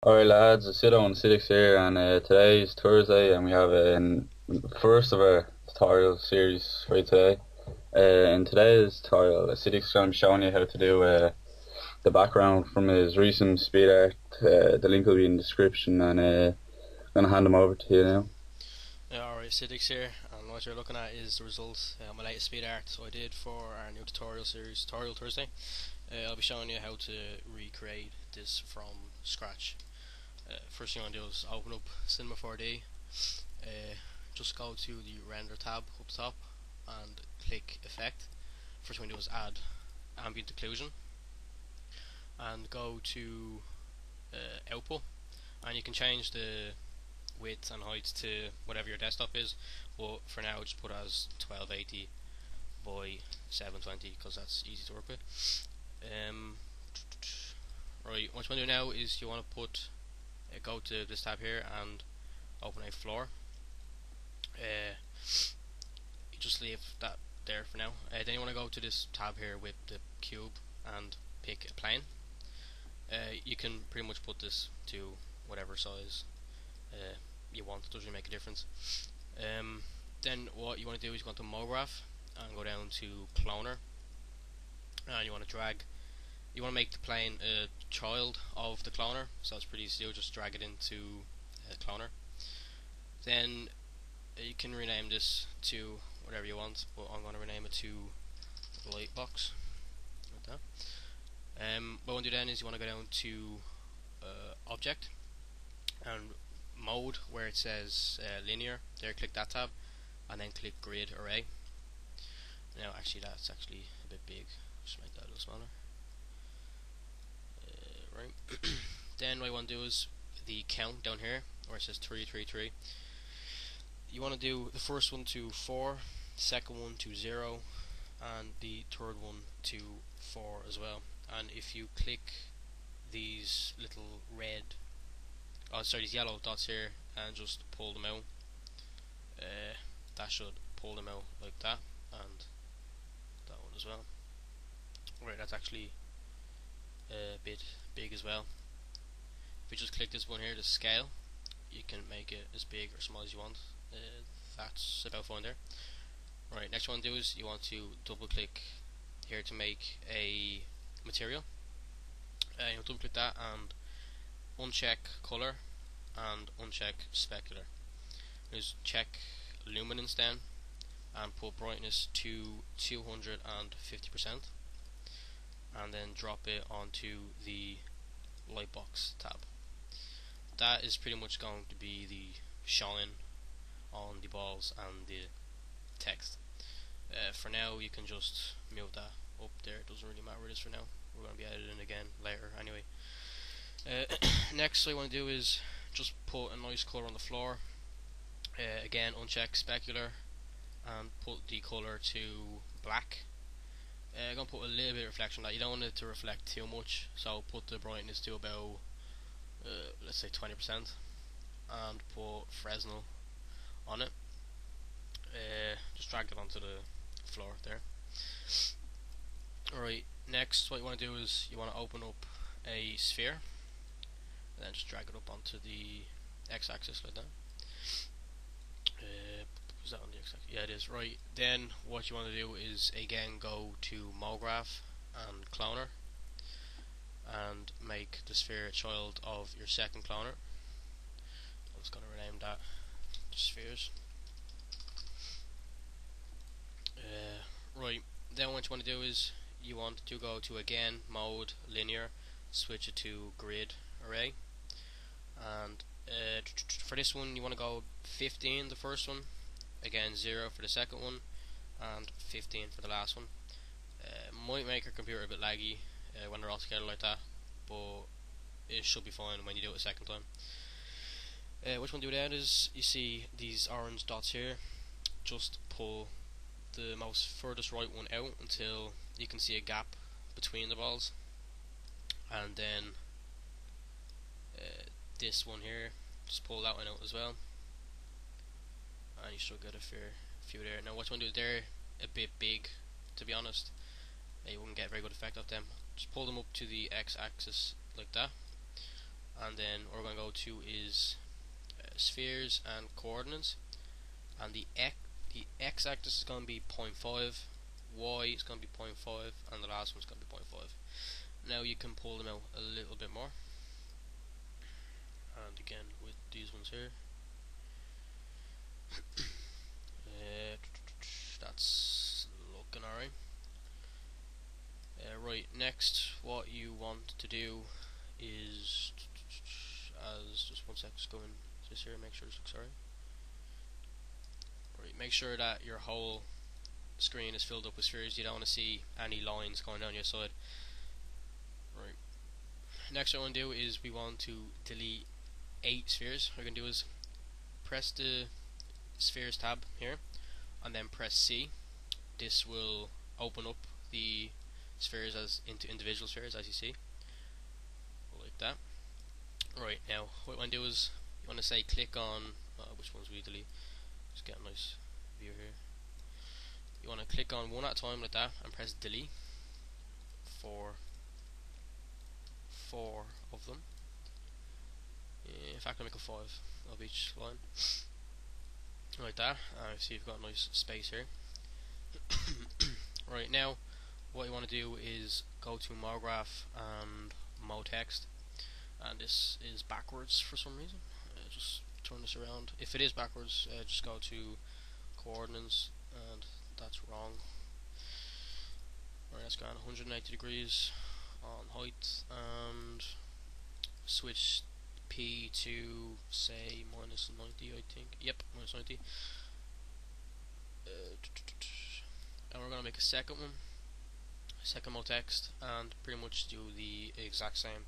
Alright lads, Acido and Acidics here, and today is Thursday and we have a first of our tutorial series for you today. In today's tutorial, Acidics is going to be showing you how to do the background from his recent speed art. The link will be in the description, and I'm going to hand him over to you now. Alright, Acidics here, and what you're looking at is the results of my latest speed art I did for our new tutorial series, Tutorial Thursday. I'll be showing you how to recreate this from scratch. First thing I'm going to do is open up Cinema 4D, just go to the render tab up top and click effect. First thing I'm going to do is add ambient occlusion and go to output, and you can change the width and height to whatever your desktop is, but for now just put it as 1280 by 720 because that's easy to work with. Right, what you want to do now is you want to put go to this tab here and open a floor. You just leave that there for now. Then you want to go to this tab here with the cube and pick a plane. You can pretty much put this to whatever size you want, it doesn't really make a difference. Then what you want to do is you go to MoGraph and go down to Cloner, and you want to drag. You want to make the plane a child of the cloner, so it's pretty easy to do. Just drag it into Cloner. Then you can rename this to whatever you want, but I'm going to rename it to Lightbox, like that. What you want to do then is you want to go down to Object and Mode, where it says Linear. There, click that tab, and then click Grid Array. Now, actually, that's actually a bit big. Just make that a little smaller. Right. Then what you want to do is the count down here, where it says 333. You want to do the first one to 4, second one to 0, and the third one to 4 as well. And if you click these little these yellow dots here and just pull them out, that should pull them out like that, and that one as well. Right, that's actually a bit big as well. If you just click this one here, the scale, you can make it as big or small as you want. That's about fine there. Right, next one to do is you want to double click here to make a material. You'll double click that and uncheck color and uncheck specular. Just check luminance then and put brightness to 250%, and then drop it onto the lightbox tab. That is pretty much going to be the shine on the balls and the text. For now you can just move that up there, it doesn't really matter where it is for now. We're going to be editing again later anyway. Next what I want to do is just put a nice colour on the floor. Again, uncheck specular and put the colour to black. I'm going to put a little bit of reflection on that. You don't want it to reflect too much, so put the brightness to about let's say 20%, and put Fresnel on it. Just drag it onto the floor there. Alright, next what you want to do is you want to open up a sphere and then just drag it up onto the x-axis like that. Is that on the x-axis? Yeah, it is. Right, then what you want to do is again go to MoGraph and Cloner and make the sphere a child of your second cloner. I'm just going to rename that to spheres. Right, then what you want to do is you want to go to again mode linear, switch it to grid array, and for this one you want to go 15 the first one, again 0 for the second one, and 15 for the last one. Might make your computer a bit laggy when they're all together like that, but it should be fine when you do it a second time. What you want to do then is you see these orange dots here, just pull the most furthest right one out until you can see a gap between the balls, and then this one here, just pull that one out as well, and you should get a few there. Now what you want to do, they're a bit big to be honest, you wouldn't get a very good effect of them. Just pull them up to the x-axis like that, and then what we're going to go to is spheres and coordinates, and the x-axis is going to be 0.5, y is going to be 0.5, and the last one's going to be 0.5. Now you can pull them out a little bit more, and again with these ones here, that's looking alright. Right, next what you want to do is, as just one sec, just go in this here, make sure this looks alright. Right, make sure that your whole screen is filled up with spheres. You don't want to see any lines going down your side. Right, next what I want to do is we want to delete 8 spheres. What we're going to do is press the spheres tab here and then press C. This will open up the spheres as into individual spheres, as you see, like that. Right, now what you want to do is you want to say click on which ones we delete. Just get a nice view here. You want to click on one at a time like that and press delete for 4 of them. In fact, I'll make a 5 of each line like that. See, you've got a nice space here. Right, now what you want to do is go to MoGraph and MoText, and this is backwards for some reason. Just turn this around. If it is backwards, just go to coordinates, and that's wrong. Right, let's go on 180 degrees on height and switch P to say -90, I think. Yep, -90. And we're going to make a second one, second MoText, and pretty much do the exact same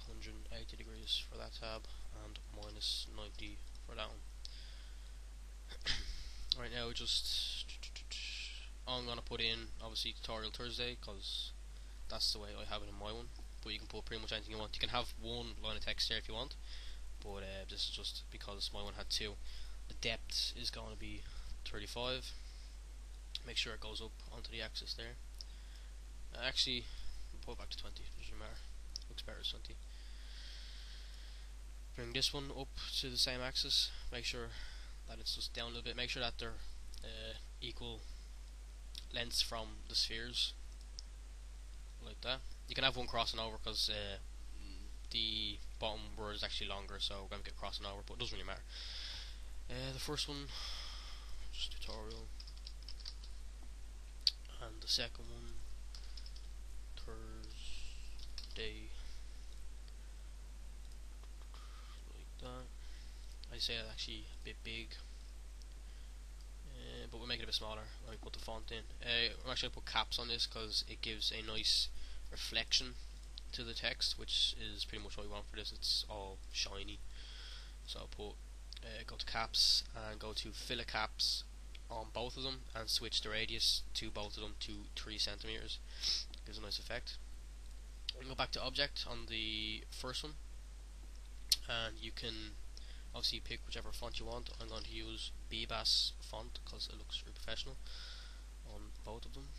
180 degrees for that tab and -90 for that one. Right now, just I'm going to put in obviously tutorial Thursday because that's the way I have it in my one, but you can put pretty much anything you want. You can have one line of text there if you want, but this is just because my one had 2. The depth is going to be 35. Make sure it goes up onto the axis there. Actually, we'll put it back to 20, doesn't matter, looks better as 20. Bring this one up to the same axis, make sure that it's just down a little bit, make sure that they're equal lengths from the spheres, like that. You can have one crossing over because the bottom word is actually longer, so we're going to get crossing over, but it doesn't really matter. The first one, just tutorial, and the second one, Thursday, like that. I say it's actually a bit big, but we'll make it a bit smaller when we put the font in. I'm actually going to put caps on this because it gives a nice reflection to the text, which is pretty much what we want for this. It's all shiny, so I'll put go to caps and go to fill caps on both of them and switch the radius to both of them to 3 centimeters. Gives a nice effect. Go back to object on the first one, and you can obviously pick whichever font you want. I'm going to use BBAS font because it looks very professional on both of them.